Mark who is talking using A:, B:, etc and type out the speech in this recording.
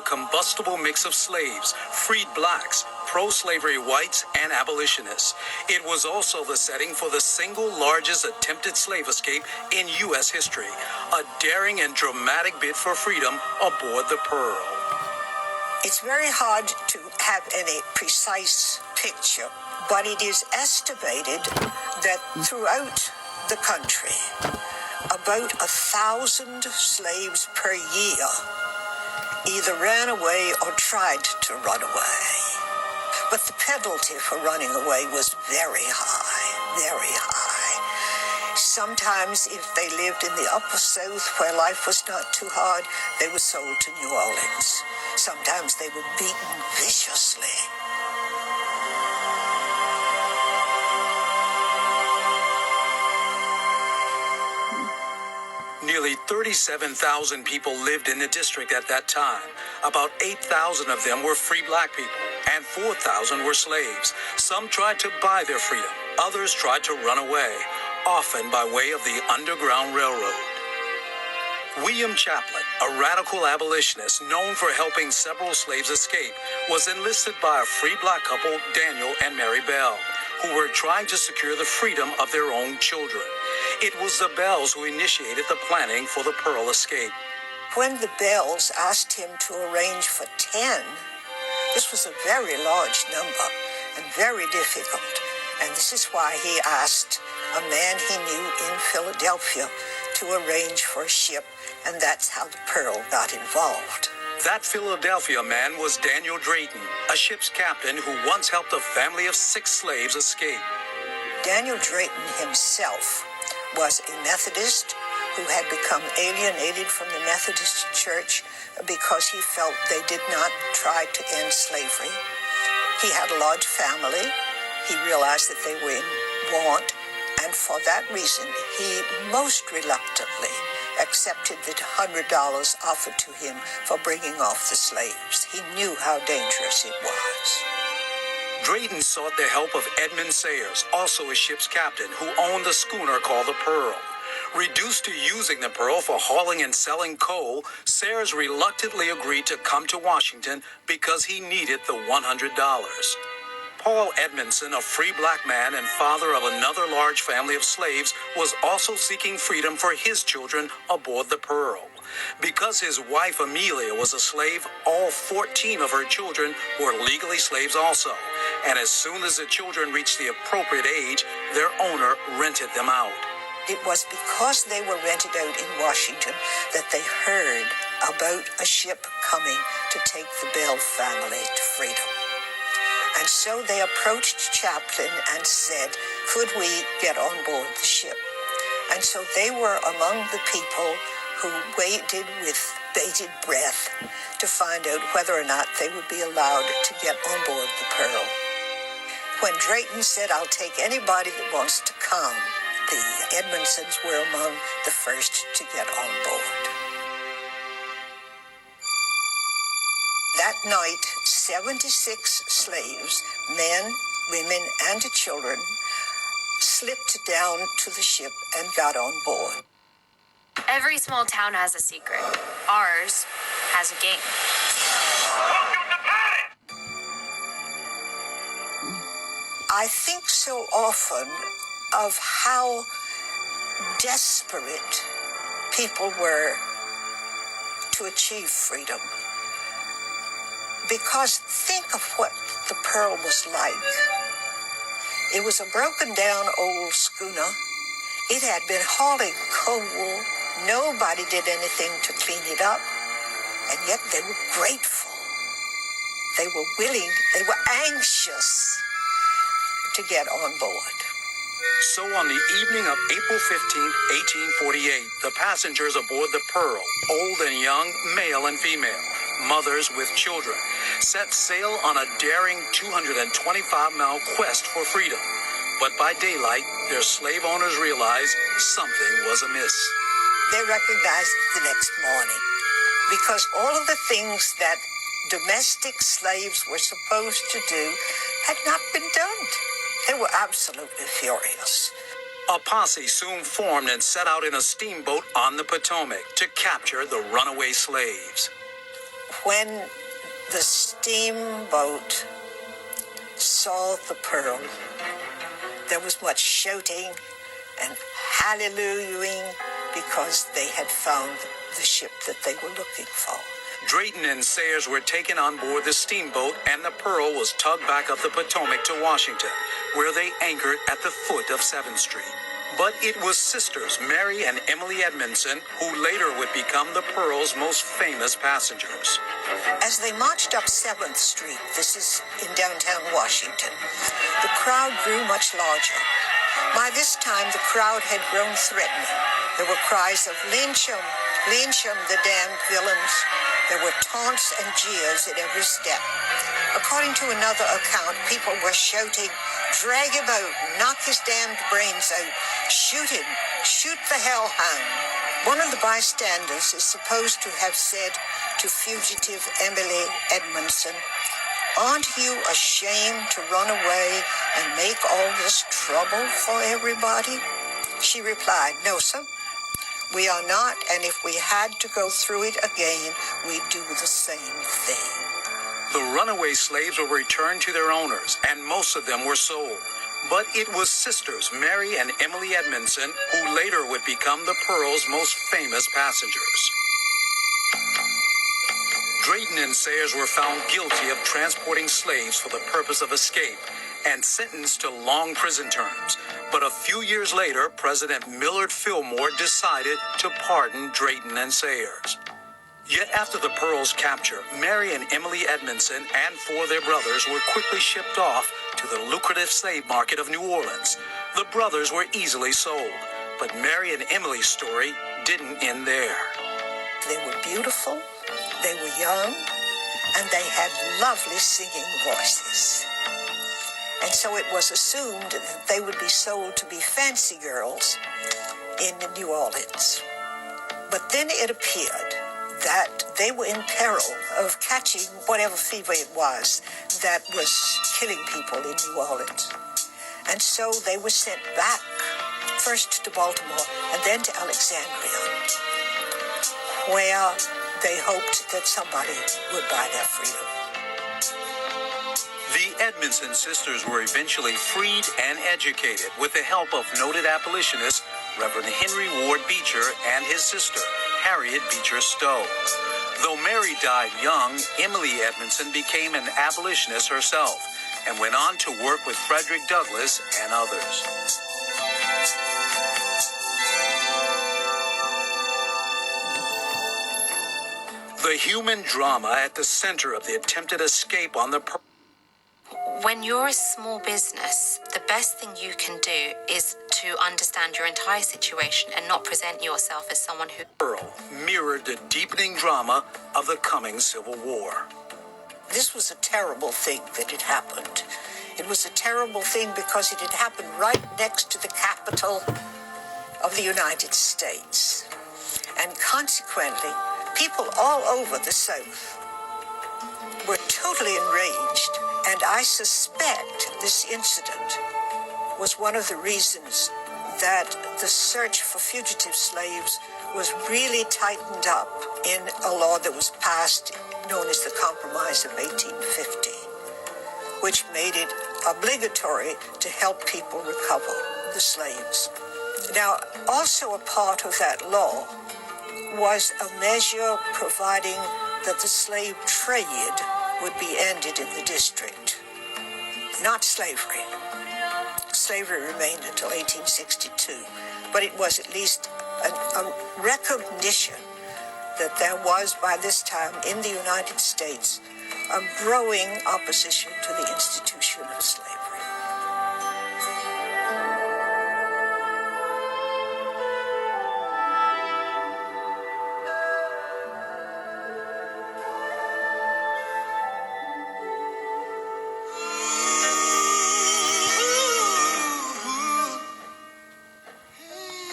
A: combustible mix of slaves, freed blacks, pro-slavery whites, and abolitionists. It was also the setting for the single largest attempted slave escape in U.S. history, a daring and dramatic bid for freedom aboard the Pearl.
B: It's very hard to have any precise picture, but it is estimated that throughout the country, about 1,000 slaves per year either ran away or tried to run away. But the penalty for running away was very high, very high. Sometimes if they lived in the upper South where life was not too hard, they were sold to New Orleans. Sometimes they were beaten viciously.
A: Nearly 37,000 people lived in the district at that time. About 8,000 of them were free black people, and 4,000 were slaves. Some tried to buy their freedom. Others tried to run away, often by way of the Underground Railroad. William Chaplin, a radical abolitionist known for helping several slaves escape, was enlisted by a free black couple, Daniel and Mary Bell, who were trying to secure the freedom of their own children. It was the Bells who initiated the planning for the Pearl escape.
B: When the Bells asked him to arrange for 10, this was a very large number and very difficult. And this is why he asked a man he knew in Philadelphia to arrange for a ship, and that's how the Pearl got involved.
A: That Philadelphia man was Daniel Drayton, a ship's captain who once helped a family of 6 slaves escape.
B: Daniel Drayton himself was a Methodist who had become alienated from the Methodist Church because he felt they did not try to end slavery. He had a large family. He realized that they were in want, and for that reason, he most reluctantly accepted the $100 offered to him for bringing off the slaves. He knew how dangerous it was.
A: Drayton sought the help of Edmund Sayers, also a ship's captain, who owned the schooner called the Pearl. Reduced to using the Pearl for hauling and selling coal, Sayers reluctantly agreed to come to Washington because he needed the $100. Paul Edmondson, a free black man and father of another large family of slaves, was also seeking freedom for his children aboard the Pearl. Because his wife Amelia was a slave, all 14 of her children were legally slaves also. And as soon as the children reached the appropriate age, their owner rented them out.
B: It was because they were rented out in Washington that they heard about a ship coming to take the Bell family to freedom. And so they approached Chaplin and said, could we get on board the ship? And so they were among the people who waited with bated breath to find out whether or not they would be allowed to get on board the Pearl. When Drayton said, I'll take anybody that wants to come, the Edmondsons were among the first to get on board. That night, 76 slaves, men, women, and children, slipped down to the ship and got on board.
C: Every small town has a secret. Ours has a game.
B: I think so often of how desperate people were to achieve freedom. Because think of what the Pearl was like. It was a broken down old schooner. It had been hauling coal. Nobody did anything to clean it up. And yet they were grateful. They were willing, they were anxious to get on board.
A: So on the evening of April 15, 1848, the passengers aboard the Pearl, old and young, male and female, mothers with children, set sail on a daring 225-mile quest for freedom. But by daylight, their slave owners realized something was amiss.
B: They recognized it the next morning because all of the things that domestic slaves were supposed to do had not been done. They were absolutely furious.
A: A posse soon formed and set out in a steamboat on the Potomac to capture the runaway slaves.
B: when the steamboat saw the pearl, there was much shouting and hallelujahing because they had found the ship that they were looking for.
A: Drayton and Sayers were taken on board the steamboat, and the Pearl was tugged back up the Potomac to Washington, where they anchored at the foot of 7th Street. But it was sisters Mary and Emily Edmondson who later would become the Pearl's most famous passengers.
B: As they marched up 7th Street, this is in downtown Washington, the crowd grew much larger. By this time, the crowd had grown threatening. There were cries of "Lynch 'em, lynch 'em, the damned villains." There were taunts and jeers at every step. According to another account, people were shouting, "Drag him out, knock his damned brains out, shoot him, shoot the hellhound." One of the bystanders is supposed to have said to fugitive Emily Edmondson, "Aren't you ashamed to run away and make all this trouble for everybody?" She replied, "No, sir. We are not, and if we had to go through it again, we'd do the same thing."
A: The runaway slaves were returned to their owners, and most of them were sold. But it was sisters Mary and Emily Edmondson who later would become the Pearl's most famous passengers. Drayton and Sayers were found guilty of transporting slaves for the purpose of escape and sentenced to long prison terms. But a few years later, President Millard Fillmore decided to pardon Drayton and Sayers. Yet after the Pearl's capture, Mary and Emily Edmondson and 4 of their brothers were quickly shipped off to the lucrative slave market of New Orleans. The brothers were easily sold, but Mary and Emily's story didn't end there.
B: They were beautiful, they were young, and they had lovely singing voices. And so it was assumed that they would be sold to be fancy girls in New Orleans. But then it appeared that they were in peril of catching whatever fever it was that was killing people in New Orleans. And so they were sent back, first to Baltimore and then to Alexandria, where they hoped that somebody would buy their freedom.
A: The Edmondson sisters were eventually freed and educated with the help of noted abolitionist Reverend Henry Ward Beecher and his sister, Harriet Beecher Stowe. Though Mary died young, Emily Edmondson became an abolitionist herself and went on to work with Frederick Douglass and others. The human drama at the center of the attempted escape on the
C: When you're a small business, the best thing you can do is to understand your entire situation and not present yourself as someone who...
A: Pearl mirrored the deepening drama of the coming Civil War.
B: This was a terrible thing that had happened. It was a terrible thing because it had happened right next to the capital of the United States. And consequently, people all over the South were totally enraged. And I suspect this incident was one of the reasons that the search for fugitive slaves was really tightened up in a law that was passed known as the Compromise of 1850, which made it obligatory to help people recover the slaves. Now, also a part of that law was a measure providing that the slave trade would be ended in the district. Not slavery. Slavery remained until 1862, but it was at least a recognition that there was, by this time in the United States, a growing opposition to the institution of slavery.